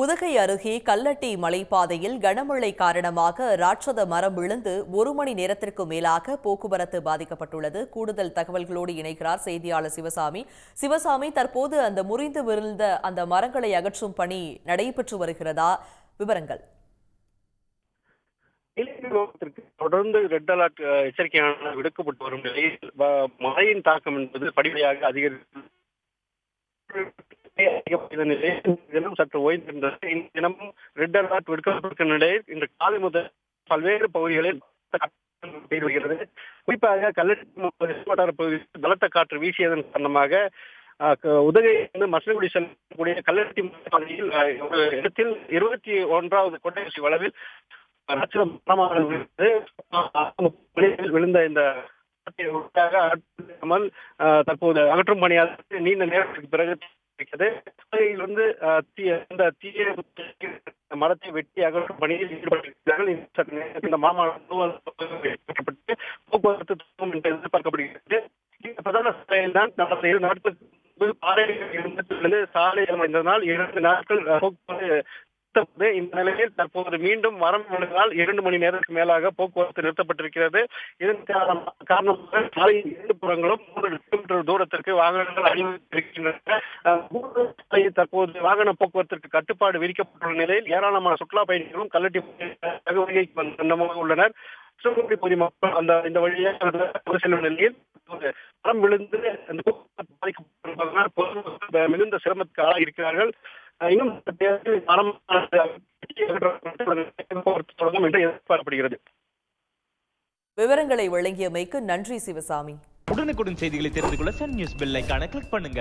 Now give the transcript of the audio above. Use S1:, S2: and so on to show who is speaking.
S1: உதகை அருகே கல்லட்டி மலைப்பாதையில் கனமழை காரணமாக ராட்சத மரம் விழுந்து 1 மணி நேரத்திற்கு மேலாக போக்குவரத்து பாதிக்கப்பட்டுள்ளது. கூடுதல் தகவல்களோடு இணைக்கிறார் செய்தியாளர் சிவசாமி. சிவசாமி, தற்போது அந்த முறிந்து விழுந்த அந்த மரங்களை அகற்றும் பணி நடைபெற்று வருகிறதா? விவரங்கள்.
S2: தொடர்ந்து ரெட் அலர்ட் எச்சரிக்கையான விடுக்கப்பட்டு வரும் நிலையில் மழையின் தாக்கம் என்பது படிப்படியாக அதிகரித்து தினம் சற்று ஓய்ந்திருந்தது. இந்த தினமும் ரெட் அலர்ட் விடுக்கப்பட்டிருக்கும் நிலையில் இன்று காலை முதல் பல்வேறு பகுதிகளில் பெய்து வருகிறது. குறிப்பாக கல்லட்டி வட்டார பகுதியில் பலத்த காற்று வீசியதன் காரணமாக உதகை மசனகுடி செல்லக்கூடிய கல்லட்டி பகுதியில் ஒரு இடத்தில் 21வது கொட்டைசி வளவில் விழுந்த இந்த தற்போது அகற்றும் பணியாக நீண்ட நேரத்திற்கு பிறகு மரத்தை வெட்டி அகற்றும் பணியில் ஈடுபட்டிருக்கிறார்கள். இந்த போக்குவரத்து என்று எதிர்பார்க்கப்படுகிறது. இந்த பிரதான சாலையில் தான் கடந்த 2 நாட்களுக்கு பாறைகள் சாலை அமைந்ததனால் 2 நாட்கள் போக்குவரத்து. இந்த நிலையில் தற்போது மீண்டும் மரம் விழுந்ததால் 2 மணி நேரத்துக்கு மேலாக போக்குவரத்து நிறுத்தப்பட்டிருக்கிறது. இதன் காரணமாக சாலையின் 2 புறங்களும் 3 கிலோமீட்டர் தூரத்திற்கு வாகனங்கள் அனுமதித்திருக்கின்றன. தற்போது வாகன போக்குவரத்திற்கு கட்டுப்பாடு விதிக்கப்பட்டுள்ள நிலையில் ஏராளமான சுற்றுலா பயணிகளும் கல்லட்டி உள்ளனர். சிவகங்கை பகுதி மக்கள் இந்த வழியாக செல்லும் நிலையில் மரம் விழுந்து பாதிக்கப்பட்டிருப்பதனால் மிகுந்த சிரமத்துக்கு ஆளாக இருக்கிறார்கள். இன்னும் தொடங்கும் என்று எதிர்பார்க்கப்படுகிறது.
S1: விவரங்களை வழங்கியமைக்கு நன்றி சிவசாமி.
S3: உடனுக்குடன் செய்திகளை தெரிந்து கொள்ள சன் நியூஸ் பெல் ஐகானை கிளிக் பண்ணுங்க.